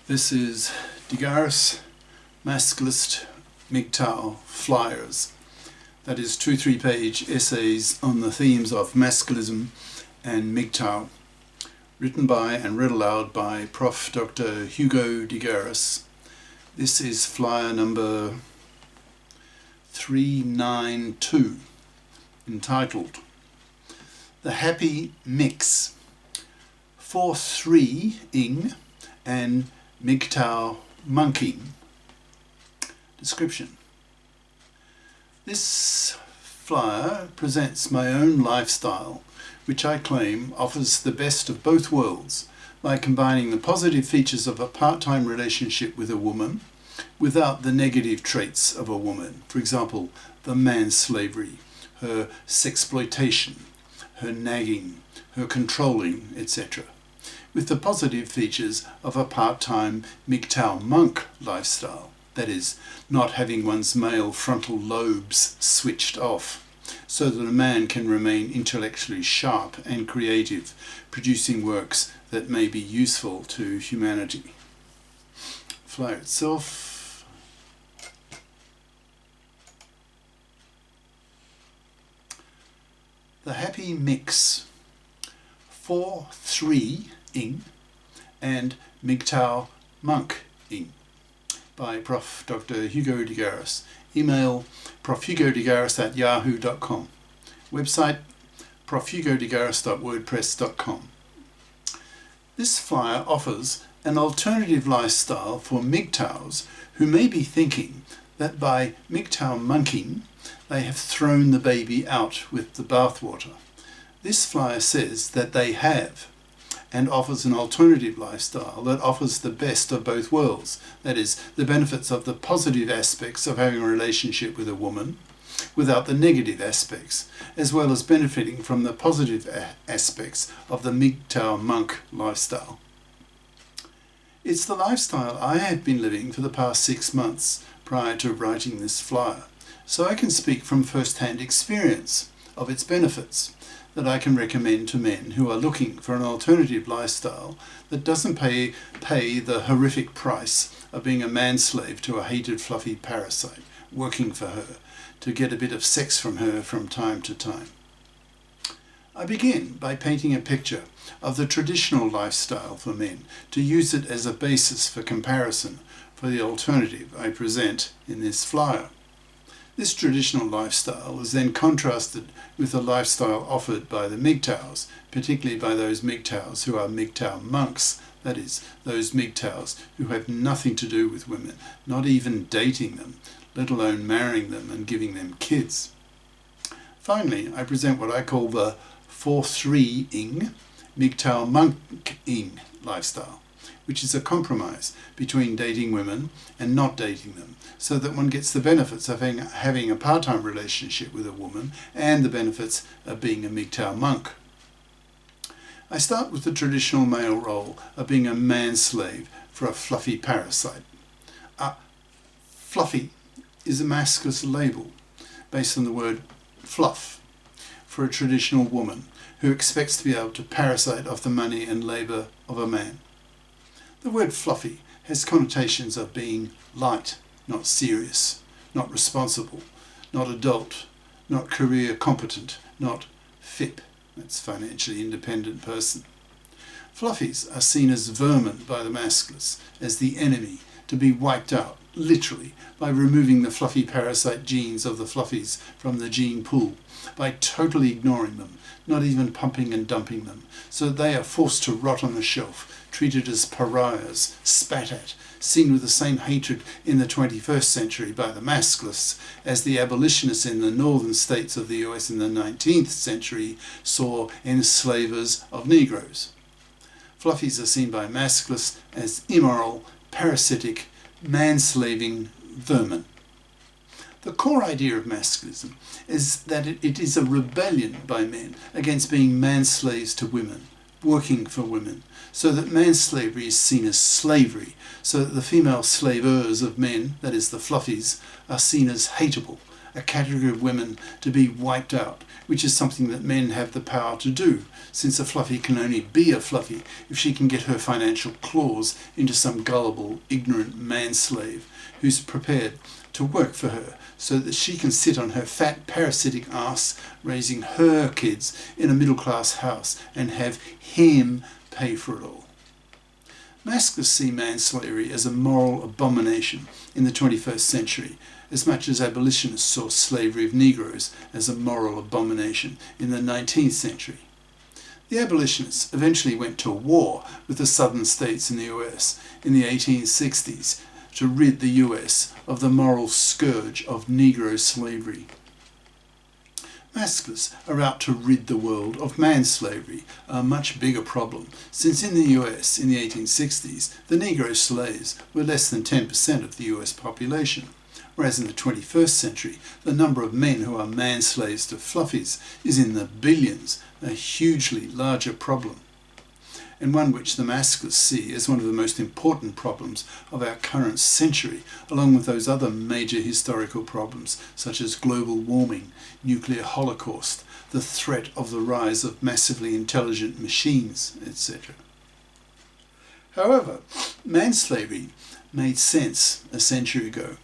This is GARIS Masculist MGTOW flyers. That is 2 3-page essays on the themes of masculism and MGTOW, written by and read aloud by Prof. Dr. Hugo de Garis. This is flyer number 392, entitled The Happy Mix, 4-3ing and MGTOW monkeying. Description. This flyer presents my own lifestyle, which I claim offers the best of both worlds by combining the positive features of a part-time relationship with a woman without the negative traits of a woman. For example, the manslavery, her sexploitation, her nagging, her controlling, etc., with the positive features of a part-time MGTOW monk lifestyle, that is, not having one's male frontal lobes switched off, so that a man can remain intellectually sharp and creative, producing works that may be useful to humanity. Flyer itself. The Happy Mix, 4-3ing and MGTOW monkeying, by Prof. Dr. Hugo de Garis. Email profhugodegaris@yahoo.com. Website profhugodegaris.wordpress.com. This flyer offers an alternative lifestyle for MGTOWs who may be thinking that by MGTOW monkeying they have thrown the baby out with the bathwater. This flyer says that they have, and offers an alternative lifestyle that offers the best of both worlds, that is, the benefits of the positive aspects of having a relationship with a woman without the negative aspects, as well as benefiting from the positive aspects of the MGTOW monk lifestyle. It's the lifestyle I have been living for the past 6 months prior to writing this flyer, so I can speak from first-hand experience of its benefits that I can recommend to men who are looking for an alternative lifestyle that doesn't pay the horrific price of being a manslave to a hated fluffy parasite working for her to get a bit of sex from her from time to time. I begin by painting a picture of the traditional lifestyle for men to use it as a basis for comparison for the alternative I present in this flyer. This traditional lifestyle is then contrasted with the lifestyle offered by the MGTOWs, particularly by those MGTOWs who are MGTOW monks, that is, those MGTOWs who have nothing to do with women, not even dating them, let alone marrying them and giving them kids. Finally, I present what I call the 4-3ing MGTOW monkeying lifestyle, which is a compromise between dating women and not dating them, so that one gets the benefits of having a part-time relationship with a woman and the benefits of being a MGTOW monk. I start with the traditional male role of being a manslave for a fluffy parasite. Fluffy is a masculinist label based on the word fluff for a traditional woman who expects to be able to parasite off the money and labour of a man. The word fluffy has connotations of being light, not serious, not responsible, not adult, not career competent, not FIP, that's financially independent person. Fluffies are seen as vermin by the masculists, as the enemy, to be wiped out, literally, by removing the fluffy parasite genes of the fluffies from the gene pool, by totally ignoring them, not even pumping and dumping them, so that they are forced to rot on the shelf, treated as pariahs, spat at, seen with the same hatred in the 21st century by the masculists as the abolitionists in the northern states of the US in the 19th century saw enslavers of Negroes. Fluffies are seen by masculists as immoral, parasitic, manslaving vermin. The core idea of masculism is that it is a rebellion by men against being manslaves to women, working for women, so that manslavery is seen as slavery, so that the female slavers of men, that is the fluffies, are seen as hateable a category of women to be wiped out, which is something that men have the power to do, since a fluffy can only be a fluffy if she can get her financial claws into some gullible, ignorant manslave who's prepared to work for her so that she can sit on her fat, parasitic ass raising her kids in a middle-class house and have him pay for it all. Masculists see manslavery as a moral abomination in the 21st century, as much as abolitionists saw slavery of Negroes as a moral abomination in the 19th century. The abolitionists eventually went to war with the southern states in the US in the 1860s to rid the US of the moral scourge of Negro slavery. Masculists are out to rid the world of manslavery, a much bigger problem, since in the US in the 1860s the Negro slaves were less than 10% of the US population, whereas in the 21st century the number of men who are manslaves to fluffies is in the billions, a hugely larger problem, and one which the Masculists see as one of the most important problems of our current century, along with those other major historical problems such as global warming, nuclear holocaust, the threat of the rise of massively intelligent machines, etc. However, manslavery made sense a century ago.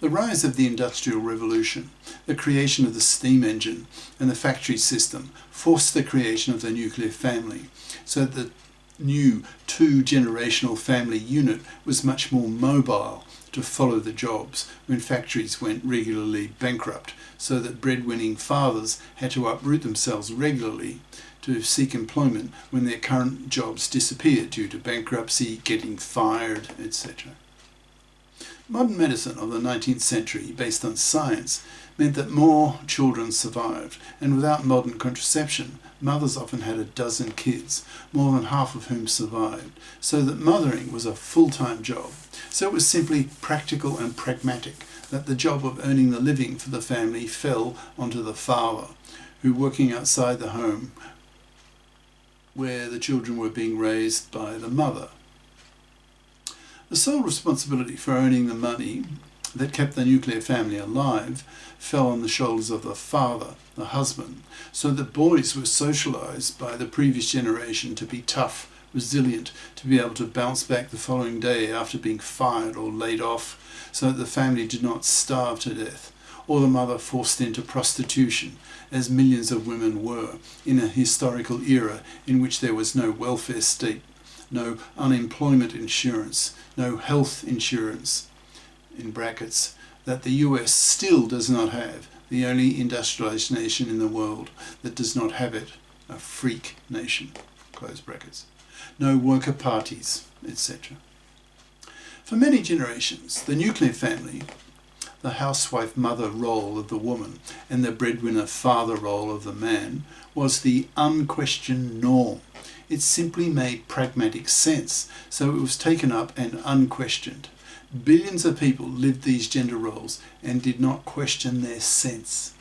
The rise of the Industrial Revolution, the creation of the steam engine and the factory system forced the creation of the nuclear family, so that the new two-generational family unit was much more mobile to follow the jobs when factories went regularly bankrupt, so that breadwinning fathers had to uproot themselves regularly to seek employment when their current jobs disappeared due to bankruptcy, getting fired, etc. Modern medicine of the 19th century, based on science, meant that more children survived, and without modern contraception, mothers often had a dozen kids, more than half of whom survived, so that mothering was a full-time job. So it was simply practical and pragmatic that the job of earning the living for the family fell onto the father, who, working outside the home where the children were being raised by the mother. The sole responsibility for earning the money that kept the nuclear family alive fell on the shoulders of the father, the husband, so that boys were socialized by the previous generation to be tough, resilient, to be able to bounce back the following day after being fired or laid off, so that the family did not starve to death, or the mother forced into prostitution, as millions of women were in a historical era in which there was no welfare state, no unemployment insurance, no health insurance, in brackets, that the US still does not have, the only industrialized nation in the world that does not have it, a freak nation, close brackets, no worker parties, etc. For many generations, the nuclear family, the housewife mother role of the woman and the breadwinner father role of the man, was the unquestioned norm. It simply made pragmatic sense, so it was taken up and unquestioned. Billions of people lived these gender roles and did not question their sense.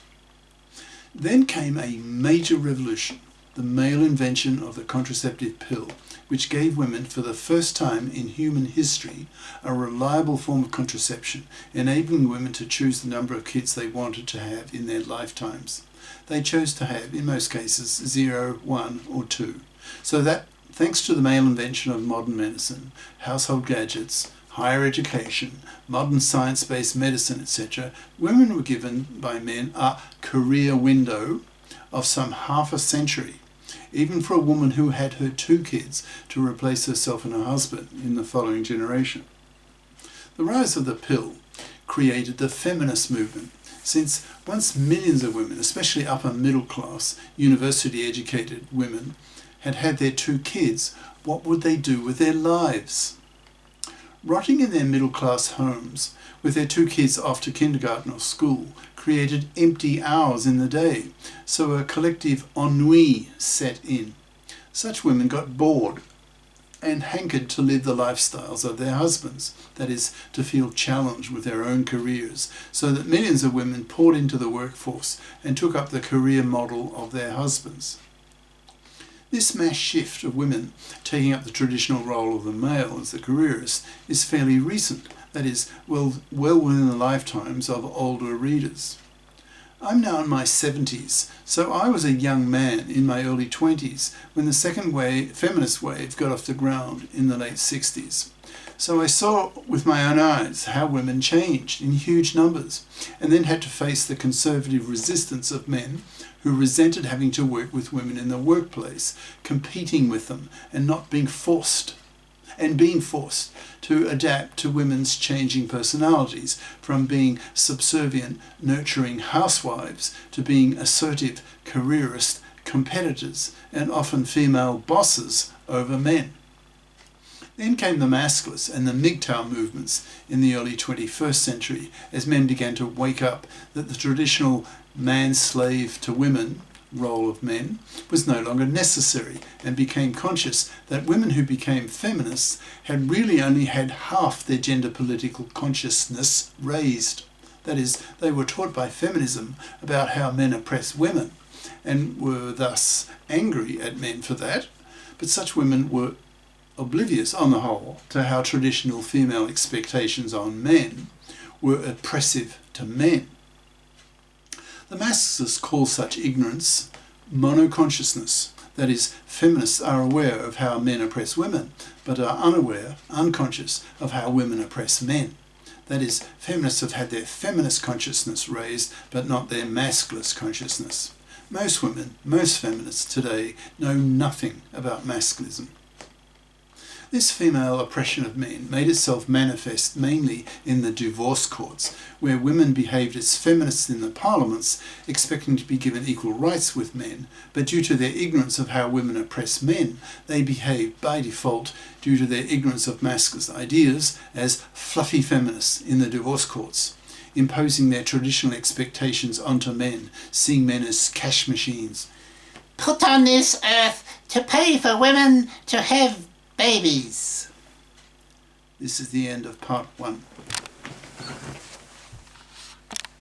Then came a major revolution, the male invention of the contraceptive pill, which gave women for the first time in human history a reliable form of contraception, enabling women to choose the number of kids they wanted to have in their lifetimes. They chose to have, in most cases, 0, 1 or 2. So that, thanks to the male invention of modern medicine, household gadgets, higher education, modern science-based medicine, etc., women were given by men a career window of some half a century, even for a woman who had her 2 kids to replace herself and her husband in the following generation. The rise of the pill created the feminist movement, since once millions of women, especially upper middle class, university educated women, had had their 2 kids, what would they do with their lives? Rotting in their middle-class homes, with their 2 kids off to kindergarten or school, created empty hours in the day, so a collective ennui set in. Such women got bored and hankered to live the lifestyles of their husbands, that is, to feel challenged with their own careers, so that millions of women poured into the workforce and took up the career model of their husbands. This mass shift of women taking up the traditional role of the male as the careerist is fairly recent, that is, well within the lifetimes of older readers. I'm now in my 70s, so I was a young man in my early 20s when the second feminist wave got off the ground in the late 60s. So I saw with my own eyes how women changed in huge numbers, and then had to face the conservative resistance of men who resented having to work with women in the workplace, competing with them and not being forced to adapt to women's changing personalities, from being subservient, nurturing housewives to being assertive, careerist competitors and often female bosses over men. Then came the Masculists and the MGTOW movements in the early 21st century, as men began to wake up that the traditional man-slave to women role of men was no longer necessary, and became conscious that women who became feminists had really only had half their gender political consciousness raised. That is, they were taught by feminism about how men oppress women and were thus angry at men for that, but such women were oblivious on the whole to how traditional female expectations on men were oppressive to men. The Masculists call such ignorance monoconsciousness. That is, feminists are aware of how men oppress women, but are unconscious of how women oppress men. That is, feminists have had their feminist consciousness raised, but not their masculist consciousness. Most women, most feminists today, know nothing about masculism. This female oppression of men made itself manifest mainly in the divorce courts, where women behaved as feminists in the parliaments, expecting to be given equal rights with men, but due to their ignorance of how women oppress men, they behaved by default, due to their ignorance of masculist ideas, as fluffy feminists in the divorce courts, imposing their traditional expectations onto men, seeing men as cash machines. Put on this earth to pay for women to have babies. This is the end of part 1.